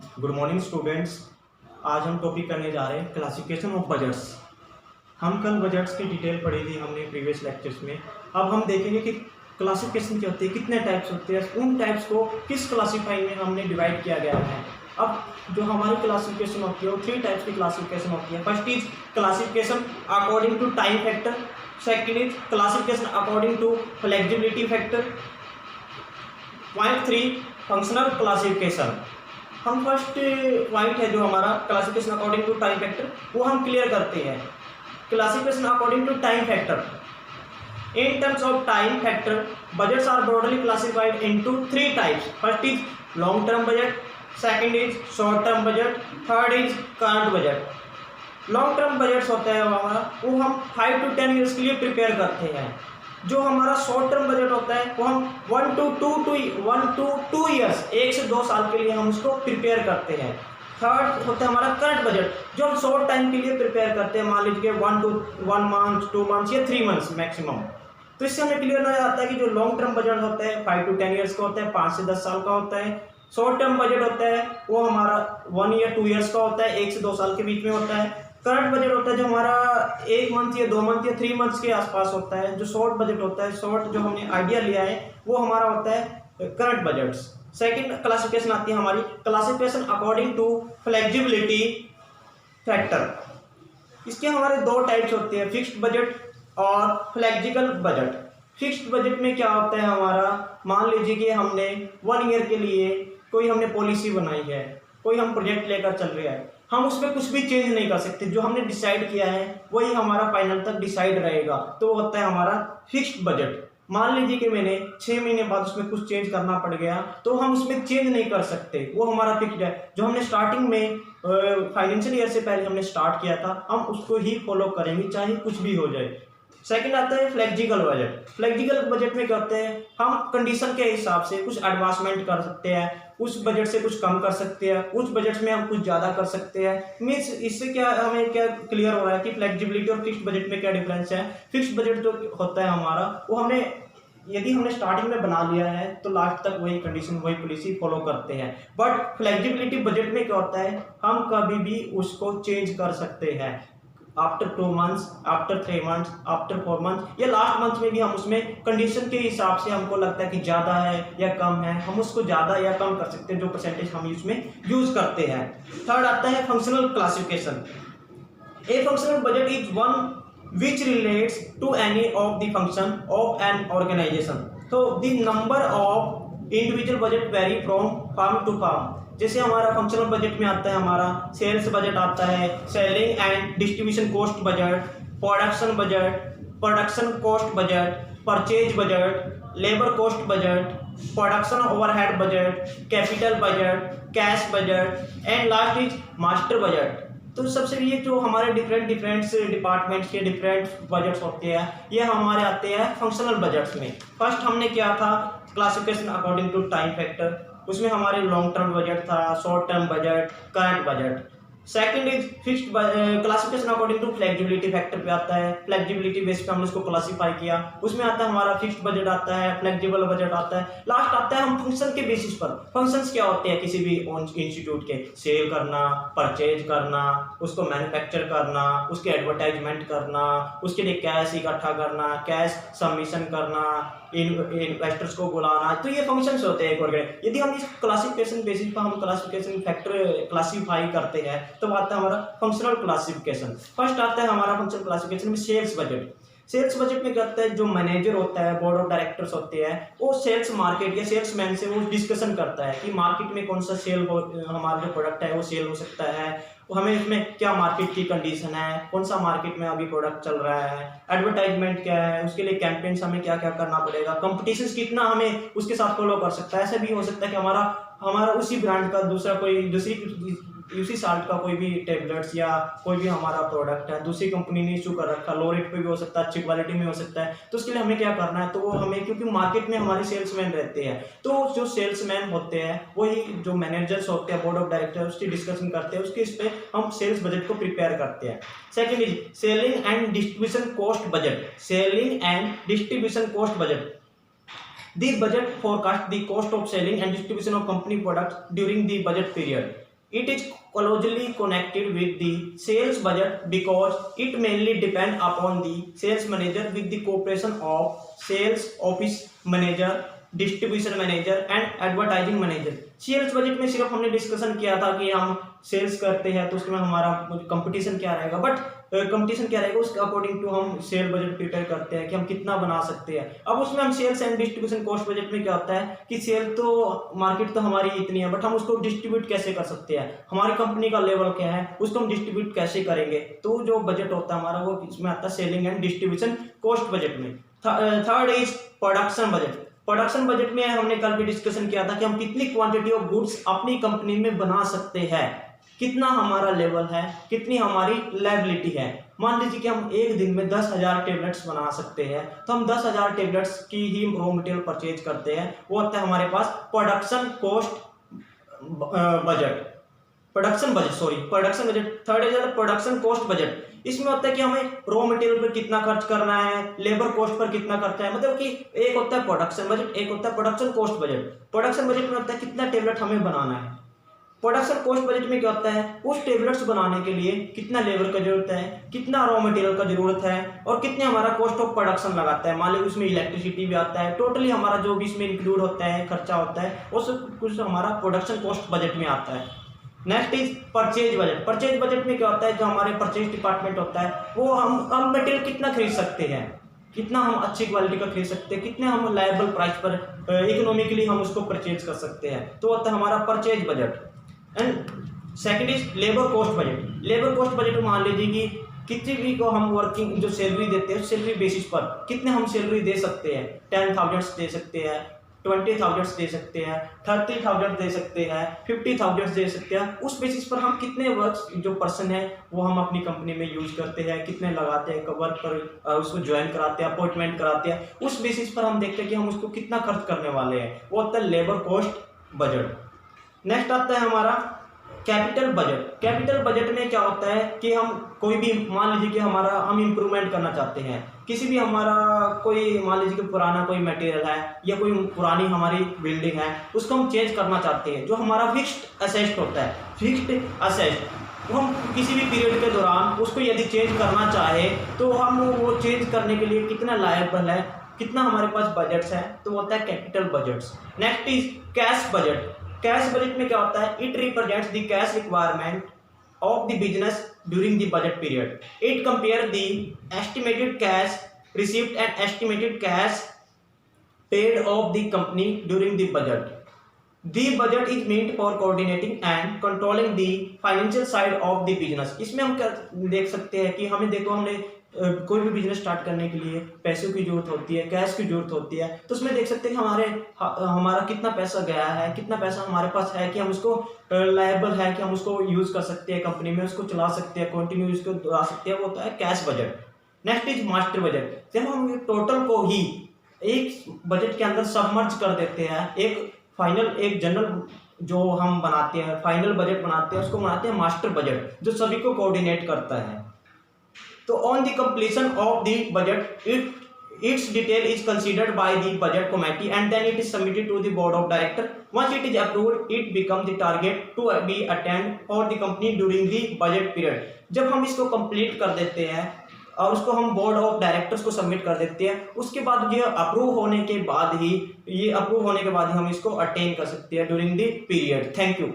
Good morning students. आज हम topic करने जा रहे हैं क्लासिफिकेशन ऑफ बजट्स। हम कल बजट्स की डिटेल पढ़ी थी हमने प्रीवियस लेक्चर्स में। अब हम देखेंगे कि क्लासिफिकेशन क्या होती है, कितने टाइप्स होते हैं, उन टाइप्स को किस क्लासीफाई में हमने डिवाइड किया गया है। अब जो हमारी क्लासिफिकेशन होती है वो 3 टाइप्स की क्लासिफिकेशन होती है। First is classification according to time factor, second is classification according to flexibility factor, point 3 functional classification. हम फर्स्ट पॉइंट है जो हमारा classification according to time factor, वो हम क्लियर करते हैं। Classification according to time factor, in terms of time factor budgets are broadly classified into 3 types. First is long term budget, second is short term budget, third is current budget. Long term budgets होता है हमारा, वो हम 5 to 10 years के लिए prepare करते हैं। जो हमारा शॉर्ट टर्म बजट होता है वो हम 1 to 2 ईयर्स, 1 से 2 साल के लिए हम उसको प्रिपेयर करते हैं। थर्ड होता है हमारा करंट बजट, जो हम शॉर्ट टाइम के लिए प्रिपेयर करते हैं, मान लीजिए 1 मंथ 2 मंथ्स या 3 मंथ्स मैक्सिमम। तो इससे हमें क्लियर हो जाता है कि जो लॉन्ग टर्म बजट होता है 5 to 10 ईयर्स का होता है, 5 से 10 साल का होता है। शॉर्ट टर्म बजट होता है वो हमारा 1 या 2 ईयर्स का होता है, 1 से 2 साल के बीच में होता है। करंट बजट होता है जो हमारा 1 मंथ या 2 मंथ या 3 मंथ्स के आसपास होता है। जो शॉर्ट बजट होता है, शॉर्ट जो हमने आइडिया लिया है वो हमारा होता है करंट बजट्स। सेकंड क्लासिफिकेशन आती है हमारी classification according to flexibility factor. इसके हमारे 2 टाइप्स होते हैं, फिक्स्ड बजट और फ्लेक्सिबल बजट। फिक्स्ड बजट में क्या होता है हमारा, मान लीजिए कि हमने 1 ईयर के लिए कोई हमने पॉलिसी बनाई है, कोई हम प्रोजेक्ट लेकर चल रहे हैं, हम उसमें कुछ भी चेंज नहीं कर सकते। जो हमने डिसाइड किया है वही हमारा फाइनल तक डिसाइड रहेगा, तो वो होता है हमारा फिक्स्ड बजट। मान लीजिए कि मैंने 6 महीने बाद उसमें कुछ चेंज करना पड़ गया, तो हम उसमें चेंज नहीं कर सकते, वो हमारा फिक्स्ड है। जो हमने स्टार्टिंग में फाइनेंशियल ईयर से पहले हमने स्टार्ट किया था, हम उसको ही फॉलो करेंगे चाहे कुछ भी हो जाए। सेकंड आता है फ्लेक्सिबल बजट। फ्लेक्सिबल बजट में क्या होते हैं, हम कंडीशन के हिसाब से कुछ एडवांसमेंट कर सकते हैं, उस बजट से कुछ कम कर सकते हैं, उस बजट में हम कुछ ज़्यादा कर सकते हैं। मीन्स इससे क्या हमें क्या क्लियर हो रहा है कि फ्लेक्सिबिलिटी और फिक्स्ड बजट में क्या डिफरेंस है। फिक्स्ड बजट जो होता है हमारा, वो हमने यदि हमने स्टार्टिंग में बना लिया है तो लास्ट तक वही कंडीशन वही पॉलिसी फॉलो करते हैं। बट फ्लेक्सिबिलिटी बजट में क्या होता है, हम कभी भी उसको चेंज कर सकते हैं। After 2 months, after 3 months, after 4 month या लास्ट मंथ में भी हम उसमें कंडीशन के हिसाब से हमको लगता है कि ज़्यादा है या कम है, हम उसको ज़्यादा या कम कर सकते हैं, जो परसेंटेज हम इसमें यूज़ करते हैं। थर्ड आता है functional classification. A functional budget is one which relates to any of the function of an organisation. तो the number of individual budget vary from firm to firm. जैसे हमारा फंक्शनल बजट में आता है हमारा सेल्स बजट आता है, selling and distribution cost budget, production budget, production cost budget, purchase budget, labour cost budget, production overhead budget, capital budget, cash budget and last is master budget. तो सबसे ये जो हमारे डिफरेंट डिपार्टमेंट्स के different budgets होते हैं, ये हमारे आते हैं फंक्शनल बजट्स में। फर्स्ट हमने किया था classification according to time factor, उसमें हमारे लॉन्ग टर्म बजट था, short term budget, current budget. Second is fixed classification according to flexibility factor पे आता है, फ्लेक्सिबिलिटी बेस पे हमने उसको क्लासिफाई किया, उसमें आता है हमारा फिक्स्ड बजट आता है, फ्लेक्सिबल बजट आता है। लास्ट आता है हम फंक्शन के बेसिस पर। फंक्शंस क्या होते हैं किसी भी इंस्टीट्यूट के, सेल करना, परचेज करना, उसको मैन्युफैक्चर करना, उसके एडवर्टाइजमेंट करना, उसके लिए कैश इकट्ठा करना, कैश सबमिशन करना, इन्वेस्टर्स को बुलाना। तो ये फंक्शंस होते हैं एक। यदि हम इस क्लासिफिकेशन बेसिस पर हम क्लासिफिकेशन फैक्टर क्लासिफाई करते हैं तो आता है हमारा फंक्शनल क्लासिफिकेशन। फर्स्ट आता है हमारा फंक्शनल क्लासिफिकेशन में सेल्स बजट। सेल्स बजट में क्या होता है, जो मैनेजर होता है, बोर्ड ऑफ डायरेक्टर्स होते हैं, वो सेल्स मार्केट या सेल्समैन से वो डिस्कशन करता है कि मार्केट में कौन सा सेल हो, हमारा जो प्रोडक्ट है वो सेल हो सकता है, हमें इसमें क्या मार्केट की कंडीशन है, कौन सा मार्केट में अभी प्रोडक्ट चल रहा है, एडवर्टाइजमेंट क्या है, उसके लिए कैंपेन्स हमें क्या क्या करना पड़ेगा, कंपटीशन कितना हमें उसके साथ फॉलो कर सकता है। ऐसा भी हो सकता है कि हमारा उसी ब्रांड का दूसरी उसी साल्ट का कोई भी टेबलेट्स या कोई भी हमारा प्रोडक्ट है दूसरी कंपनी ने इशू कर रखा, लो रेट पे भी हो सकता है, अच्छी क्वालिटी में हो सकता है, तो उसके लिए हमें क्या करना है, तो वो हमें, क्योंकि मार्केट में हमारे सेल्समैन रहते हैं, तो जो सेल्समैन होते हैं वही जो मैनेजर्स होते हैं, बोर्ड ऑफ डायरेक्टर, उसकी डिस्कशन करते हैं, उसके इस पे हम सेल्स बजट को प्रिपेयर करते हैं। Second is selling and distribution cost budget. Selling and distribution cost budget, the budget forecast the cost of selling and distribution of company products during the budget period. It is closely connected with the sales budget because it mainly depends upon the sales manager with the cooperation of sales office manager, distribution manager and advertising manager. Sales budget में सिर्फ हमने discussion किया था कि हम sales करते हैं तो उसमें हमारा कंपटीशन क्या रहेगा, बट कंपटीशन क्या रहेगा उसके अकॉर्डिंग टू हम सेल बजट प्रिपेयर करते हैं कि हम कितना बना सकते हैं। अब उसमें हम sales and distribution cost budget में क्या होता है कि सेल तो मार्केट तो हमारी इतनी है, बट हम उसको डिस्ट्रीब्यूट कैसे कर सकते हैं, हमारी कंपनी का लेवल क्या है, उसको हम डिस्ट्रीब्यूट कैसे करेंगे। तो जो बजट होता है हमारा वो इसमें आता है selling and distribution cost budget में। Third is production budget. Production budget में हमने कल भी डिस्कशन किया था कि हम कितनी क्वांटिटी ऑफ गुड्स अपनी कंपनी में बना सकते हैं, कितना हमारा लेवल है, कितनी हमारी लायबिलिटी है। मान लीजिए कि हम एक दिन में 10,000 टेबलेट्स बना सकते हैं, तो हम 10,000 टेबलेट्स की ही रॉ मटेरियल परचेज करते हैं, वो होता है हमारे पास production cost budget, production budget. Third is production cost budget. इसमें होता है कि हमें रॉ मटेरियल पर कितना खर्च करना है, लेबर कॉस्ट पर कितना खर्चा है, मतलब कि एक होता है प्रोडक्शन बजट, एक होता है production cost budget. Production budget में होता है कितना टेबलेट हमें बनाना है। प्रोडक्शन कॉस्ट बजट में क्या होता है उस टेबलेट्स बनाने के लिए कितना लेबर का जरूरत है, कितना रॉ मटेरियल का जरूरत है और कितने हमारा कॉस्ट ऑफ प्रोडक्शन लगाता है। मान लीजिए उसमें इलेक्ट्रिसिटी भी आता है, टोटली हमारा जो भी इसमें इंक्लूड होता है खर्चा होता है वो सब कुछ हमारा प्रोडक्शन कॉस्ट बजट में आता है। Next is purchase budget. Purchase budget में क्या होता है जो हमारे परचेज डिपार्टमेंट होता है वो हम मटेरियल कितना खरीद सकते हैं, कितना हम अच्छी क्वालिटी का खरीद सकते हैं, कितने हम लायबल प्राइस पर इकोनॉमिकली हम उसको परचेज कर सकते हैं, तो होता है हमारा purchase budget. And second is labour cost budget. Labour cost budget में मान लीजिए कि किसी भी को हम वर्किंग जो सैलरी देते हैं सैलरी बेसिस पर कितने हम सैलरी दे सकते हैं, 10,000 दे सकते हैं, 20,000 दे सकते हैं, 30,000 दे सकते हैं, 50,000 दे सकते हैं। उस बेसिस पर हम कितने वर्क जो पर्सन है वो हम अपनी कंपनी में यूज करते हैं, कितने लगाते हैं, वर्क पर उसको ज्वाइन कराते हैं, अपॉइंटमेंट कराते हैं, उस बेसिस पर हम देखते हैं कि हम उसको कितना खर्च करने वाले हैं, वो होता है लेबर कॉस्ट बजट। नेक्स्ट आता है हमारा कैपिटल बजट। कैपिटल बजट में क्या होता है कि हम कोई भी मान लीजिए कि हमारा हम इम्प्रूवमेंट करना चाहते हैं, किसी भी हमारा कोई मान लीजिए कि पुराना कोई मटेरियल है या कोई पुरानी हमारी बिल्डिंग है उसको हम चेंज करना चाहते हैं, जो हमारा फिक्स्ड असेट होता है, फिक्स्ड असेट तो हम किसी भी पीरियड के दौरान उसको यदि चेंज करना चाहे तो हम वो चेंज करने के लिए कितना लायबल है, कितना हमारे पास बजट्स है, तो होता है capital budgets. Next is cash budget. Cash budget में क्या होता है it represents the cash requirement of the business during the budget period. It compares the estimated cash received and estimated cash paid of the company during the budget. The budget is meant for coordinating and controlling the financial side of the business. इसमें हम क्या देख सकते हैं कि हमें देखो हमने कोई भी बिजनेस स्टार्ट करने के लिए पैसों की जरूरत होती है, कैश की जरूरत होती है, तो उसमें देख सकते हैं कि हमारा कितना पैसा गया है, कितना पैसा हमारे पास है कि हम उसको लायबल है कि हम उसको यूज़ कर सकते हैं, कंपनी में उसको चला सकते हैं, कंटिन्यू उसको चला सकते हैं, वो होता है cash budget. Next is master budget. जब हम टोटल को ही एक बजट के अंदर सबमर्ज कर देते हैं, एक जनरल जो हम बनाते हैं फाइनल बजट बनाते हैं उसको बनाते हैं मास्टर बजट, जो सभी को कोऑर्डिनेट करता है। तो on the completion of the budget its detail is considered by the budget committee and then it is submitted to the board of director. Once it is approved it becomes the target to be attained for the company during the budget period. जब हम इसको complete कर देते हैं और उसको हम board of directors को सबमिट कर देते हैं, उसके बाद ये अप्रूव होने के बाद ही हम इसको अटेन कर सकते हैं during the period. Thank you.